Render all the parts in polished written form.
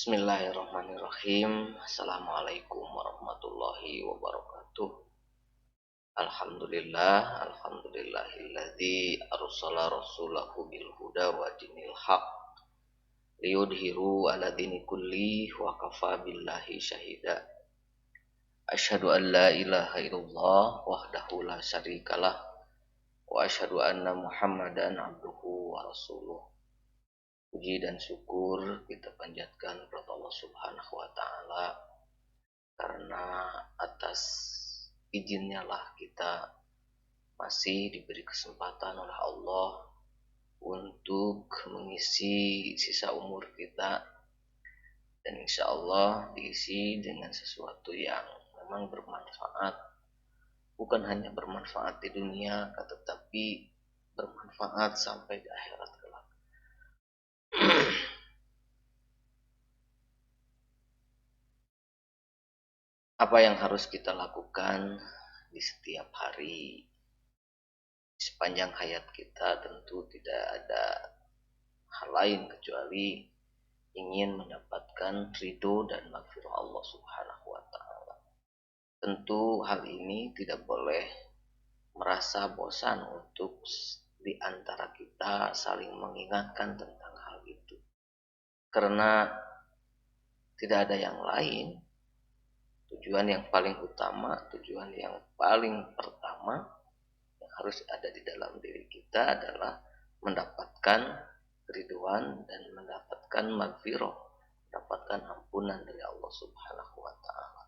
Bismillahirrahmanirrahim. Assalamualaikum warahmatullahi wabarakatuh. Alhamdulillahilladzi arsala rasulahu bil huda wa dinil haq liyudhiru ala dini kulli wa kafa billahi syahida. Asyhadu an la ilaha illallah wahdahu la syarikalah wa asyhadu anna Muhammadan abduhu wa rasuluh. Puji dan syukur kita panjatkan kepada Allah Subhanahu wa taala, karena atas izinnya lah kita masih diberi kesempatan oleh Allah untuk mengisi sisa umur kita, dan insya Allah diisi dengan sesuatu yang memang bermanfaat, bukan hanya bermanfaat di dunia tetapi bermanfaat sampai di akhirat kelak. Apa yang harus kita lakukan di setiap hari sepanjang hayat kita? Tentu tidak ada hal lain kecuali ingin mendapatkan ridho dan maghfirah Allah Subhanahu wa taala. Tentu hal ini tidak boleh merasa bosan untuk di antara kita saling mengingatkan tentang hal itu, karena tidak ada yang lain. Tujuan yang paling utama, tujuan yang paling pertama yang harus ada di dalam diri kita adalah mendapatkan keriduan dan mendapatkan maghfirah, mendapatkan ampunan dari Allah Subhanahu wa taala.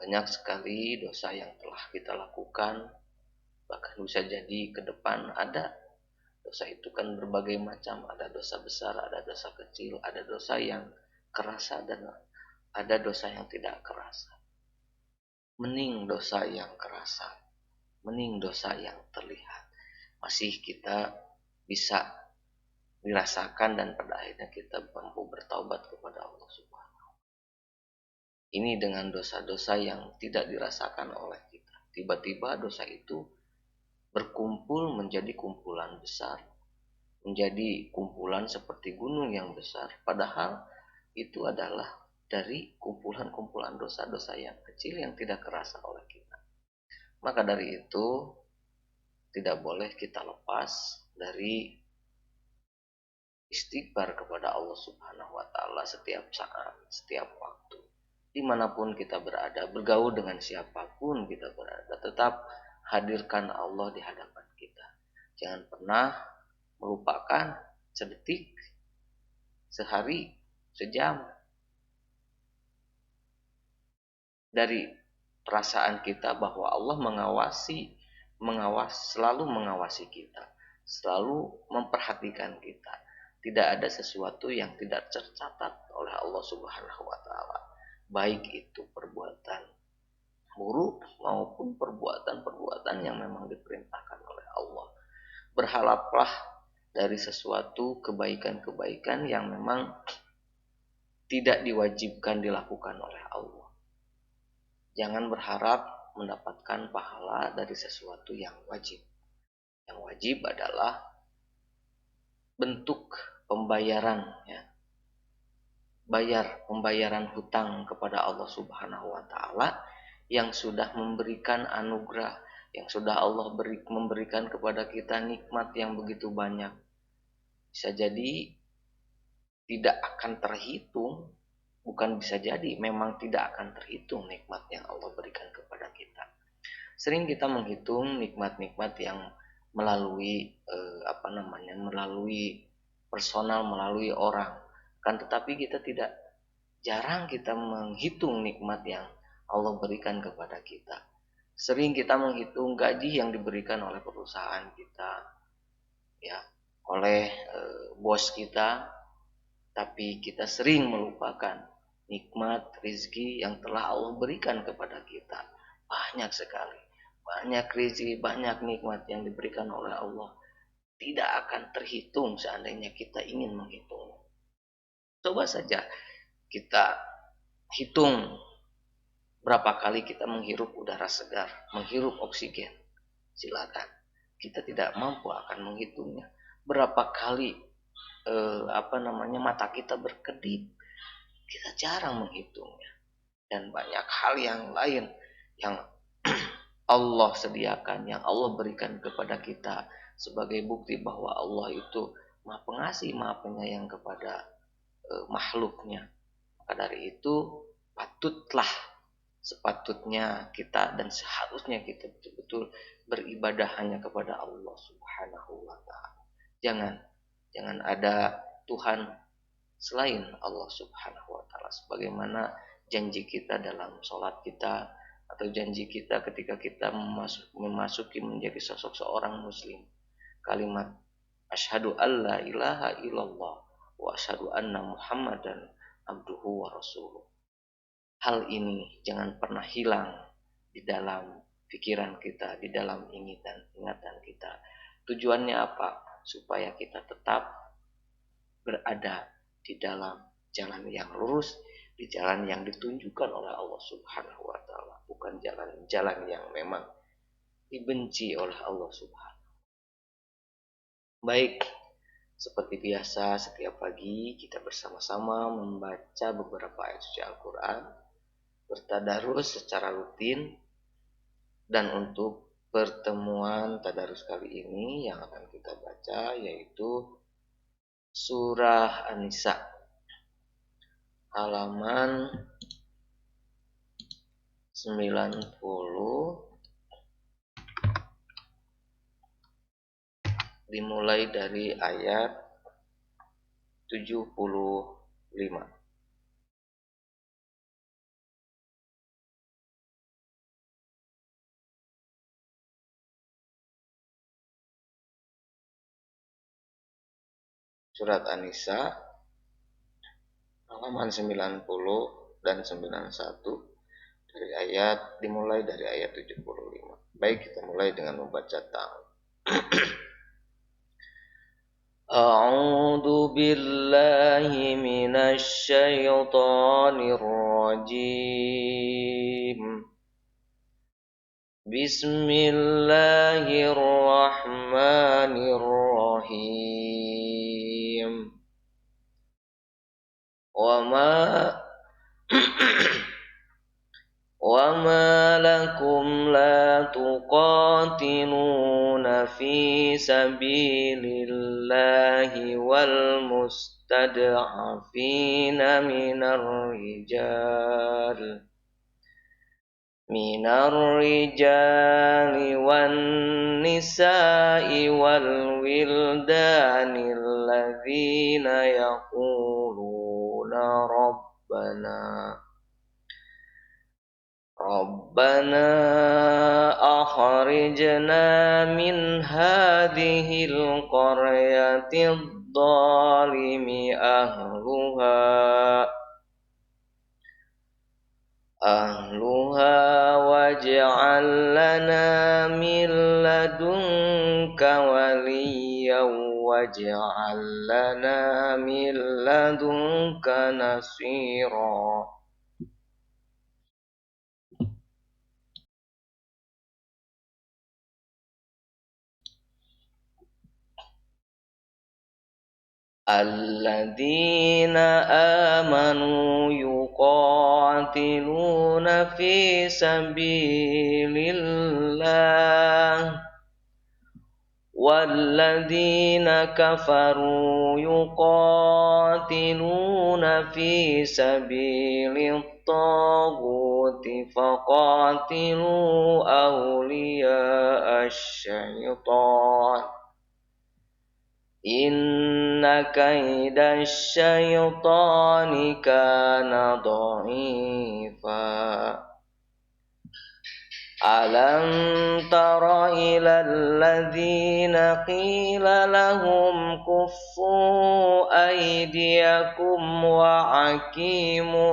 Banyak sekali dosa yang telah kita lakukan, bahkan bisa jadi ke depan ada. Dosa itu kan berbagai macam, ada dosa besar, ada dosa kecil, ada dosa yang kerasa dan ada dosa yang tidak kerasa. Mending dosa yang kerasa, mending dosa yang terlihat, masih kita bisa dirasakan dan pada akhirnya kita mampu bertaubat kepada Allah Subhanahu. Ini dengan dosa-dosa yang tidak dirasakan oleh kita. Tiba-tiba dosa itu berkumpul menjadi kumpulan besar, menjadi kumpulan seperti gunung yang besar, padahal itu adalah dari kumpulan-kumpulan dosa-dosa yang kecil yang tidak kerasa oleh kita. Maka dari itu tidak boleh kita lepas dari istighfar kepada Allah Subhanahu wa taala setiap saat, setiap waktu. Dimanapun kita berada, bergaul dengan siapapun kita berada, tetap hadirkan Allah di hadapan kita. Jangan pernah melupakan sedetik, sehari, sejam dari perasaan kita bahwa Allah selalu mengawasi kita, selalu memperhatikan kita. Tidak ada sesuatu yang tidak tercatat oleh Allah Subhanahu wa taala, baik itu perbuatan buruk maupun perbuatan-perbuatan yang memang diperintahkan oleh Allah. Berharaplah dari sesuatu kebaikan-kebaikan yang memang tidak diwajibkan dilakukan oleh Allah. Jangan berharap mendapatkan pahala dari sesuatu yang wajib. Yang wajib adalah bentuk pembayaran, ya. Pembayaran hutang kepada Allah Subhanahu wa taala yang sudah memberikan anugerah, yang sudah Allah memberikan kepada kita nikmat yang begitu banyak. Bisa jadi tidak akan terhitung, bukan bisa jadi, memang tidak akan terhitung nikmat yang Allah berikan kepada kita. Sering kita menghitung nikmat-nikmat yang melalui melalui personal, melalui orang, kan, tetapi kita jarang kita menghitung nikmat yang Allah berikan kepada kita. Sering kita menghitung gaji yang diberikan oleh perusahaan kita, ya, oleh bos kita, tapi kita sering melupakan nikmat rezeki yang telah Allah berikan kepada kita. Banyak sekali, banyak rezeki, banyak nikmat yang diberikan oleh Allah, tidak akan terhitung seandainya kita ingin menghitungnya. Coba saja kita hitung berapa kali kita menghirup udara segar, menghirup oksigen. Silakan, kita tidak mampu akan menghitungnya. Berapa kali mata kita berkedip, kita jarang menghitungnya. Dan banyak hal yang lain yang Allah sediakan, yang Allah berikan kepada kita sebagai bukti bahwa Allah itu Maha Pengasih, Maha Penyayang kepada makhluknya. Maka dari itu patutlah, sepatutnya kita dan seharusnya kita betul-betul beribadah hanya kepada Allah Subhanahu wa taala. Jangan ada Tuhan selain Allah Subhanahu wa taala, sebagaimana janji kita dalam sholat kita atau janji kita ketika kita memasuki menjadi sosok seorang muslim. Kalimat asyhadu alla ilaha illallah wa asyhadu anna muhammadan abduhu wa rasuluh. Hal ini jangan pernah hilang di dalam pikiran kita, di dalam ingatan kita. Tujuannya apa? Supaya kita tetap berada di dalam jalan yang lurus, di jalan yang ditunjukkan oleh Allah Subhanahu wa taala, bukan jalan-jalan yang memang dibenci oleh Allah Subhanahu. Baik, seperti biasa setiap pagi kita bersama-sama membaca beberapa ayat suci Al-Qur'an, bertadarus secara rutin, dan untuk pertemuan tadarus kali ini yang akan kita baca yaitu surah An-Nisa halaman 90 dimulai dari ayat 75. Surat An-Nisa halaman 90 dan 91 dimulai dari ayat 75. Baik, kita mulai dengan membaca ta'awudz. A'udzu billahi minasy syaithanir rajim. Bismillahirrahmanirrahim. وما لكم لا تقاتلون في سبيل الله والمستضعفين من الرجال والنساء والولدان الذين يقولون ربنا أخرجنا من هذه القرية الظالم أهلها واجعل لنا من لدنك وليا واجعل لنا من لدنك نصيرا. الذين آمنوا يقاتلون في سبيل الله والذين كفروا يقاتلون في سبيل الطاغوت فقاتلوا أولياء الشيطان إن كيد الشيطان كان ضعيفا. ألم تر إلى الذين قيل لهم كفوا أيديكم وأقيموا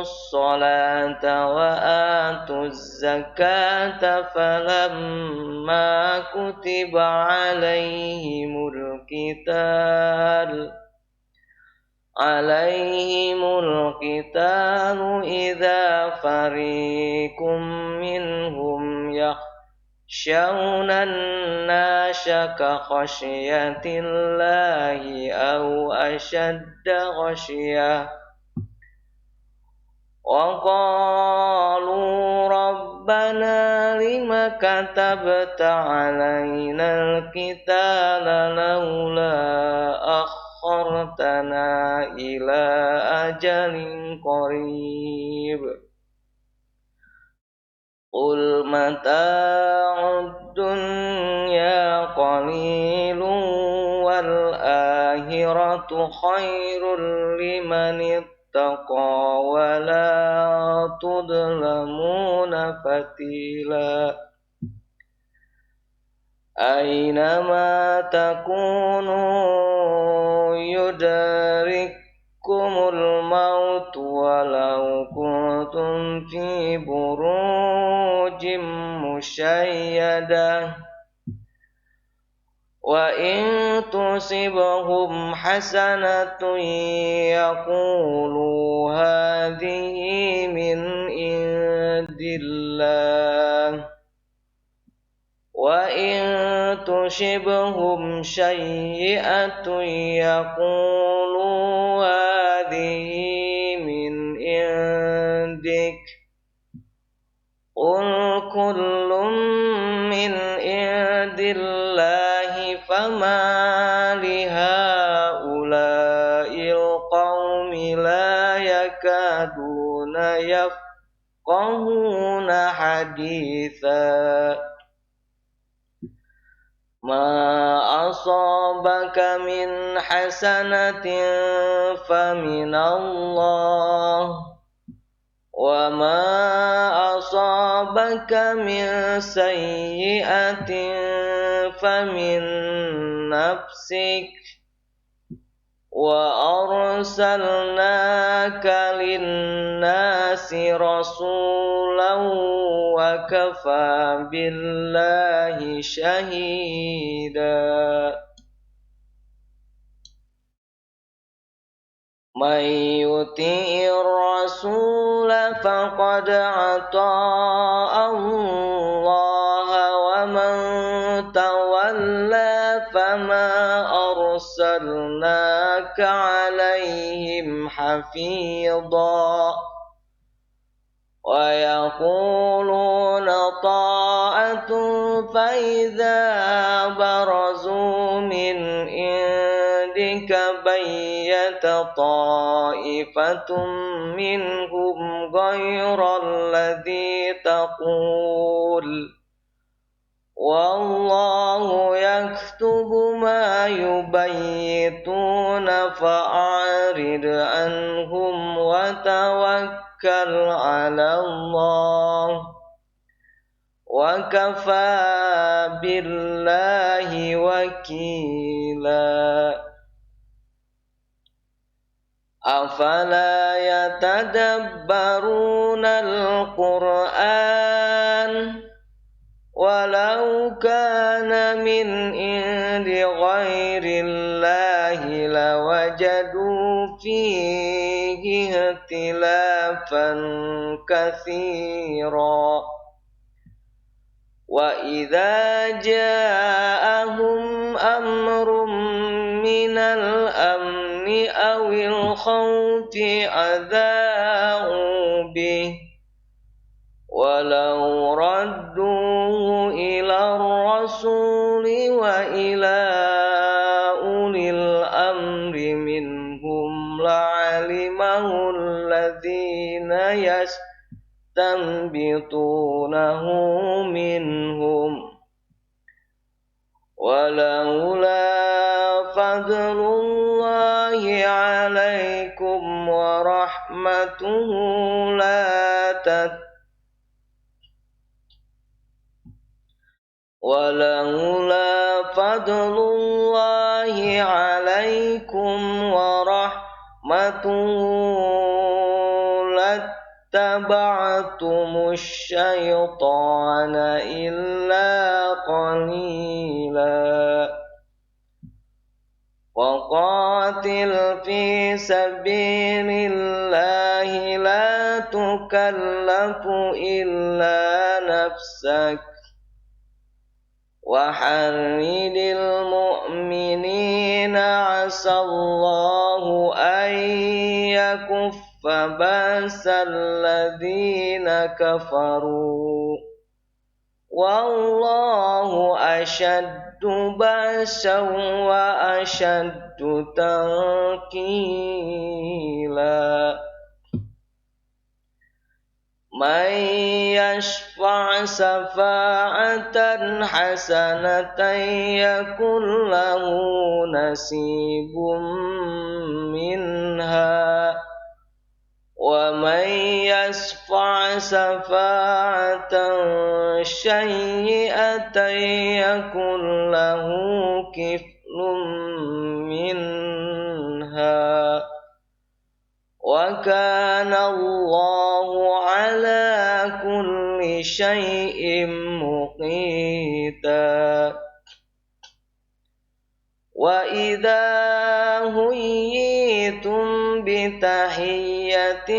الصلاة وآتوا الزكاة فلما كتب عليهم القتال إذا فريق منهم يخشون الناس كخشية الله أو أشد خشية وقالوا ربنا لم كتبت علينا القتال لولا أخرتنا إلى أجل قريب قل متاع الدنيا قليل والآخرة خير لمن اتقى ولا تظلمون فتيلا أينما تكونوا يدرككم الموت ولو كنتم في بروج مشيدة وإن تصبهم حسنة يقولوا هذه من عند الله وإن تصبهم سيئة يقولوا هذه من عندك قل كل من عند الله فما لهؤلاء القوم لا يكادون يفقهون حديثا ما أصابك من حسنة فمن الله وما أصابك من سيئة فمن نفسك وأرسلناك للناس رسولا وكفى بالله شهيدا من يطع الرسول فقد أطاع الله ومن تولى فما أرسلناك عليهم حفيظا ويقولون طاعة فإذا برزوا من عندك بيت طائفة منهم غير الذي تقول والله يكتب ما يبيتون فأعرض عنهم وتوكل على الله وكفى بالله وكيلا أفلا يتدبرون القرآن ولو كان من عند غير الله لوجدوا فيه اختلافا كثيرا وإذا جاءهم أمر من الأمن أو الخوف أذاعوا به ولو ردوه إلى الرسول وإلى أولي الأمر منهم لعلمه الذين يستنبطونه منهم ولولا فضل الله عليكم ورحمته ولولا فضل الله عليكم ورحمته لاتبعتم الشيطان إلا قليلا وقاتل في سبيل الله لا تكلف إلا نفسك وحرد المؤمنين عسى الله أن يكف بأس الذين كفروا والله أشد بأسا وأشد تنكيلا من يشفع شفاعة حسنة يكن له نصيب منها ومن يشفع شفاعة سيئة يكن له كفل منها وكان الله على كل شيء مقيتا وإذا هيتم بتحية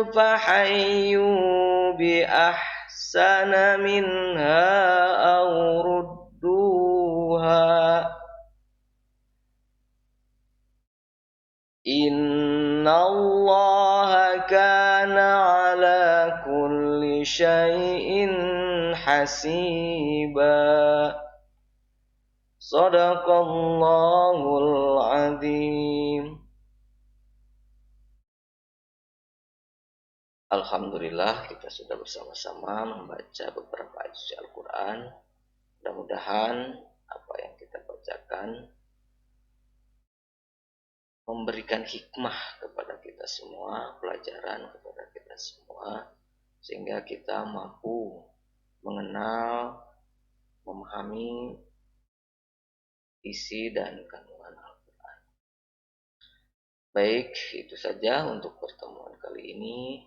فحيوا بأحسن منها أو ردوها إن الله كان على كل شيء حسيبا Sadaqallahul azim. Alhamdulillah kita sudah bersama-sama membaca beberapa ayat suci Al-Quran. Mudah-mudahan apa yang kita bacakan memberikan hikmah kepada kita semua, pelajaran kepada kita semua, sehingga kita mampu mengenal, memahami isi dan kandungan Al-Quran. Baik, itu saja untuk pertemuan kali ini.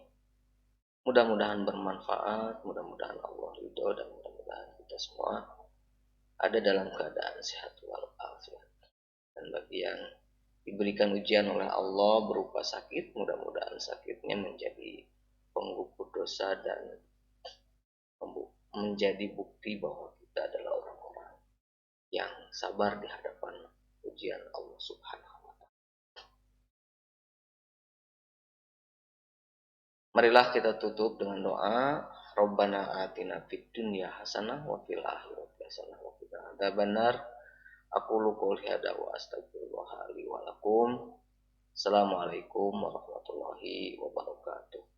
Mudah-mudahan bermanfaat, mudah-mudahan Allah ridho, dan mudah-mudahan kita semua ada dalam keadaan sehat walafiat. Dan bagi yang diberikan ujian oleh Allah berupa sakit, mudah-mudahan sakitnya menjadi penggugur dosa dan menjadi bukti bahwa kita adalah orang-orang yang sabar di hadapan ujian Allah Subhanahu wa Ta'ala. Marilah kita tutup dengan doa. Rabbana atina fid dunya hasanah wa fil akhirati hasanah wa qina adzabannar. Aqulu qouli hadza wa astaghfirullah li wa lakum. Assalamualaikum warahmatullahi wabarakatuh.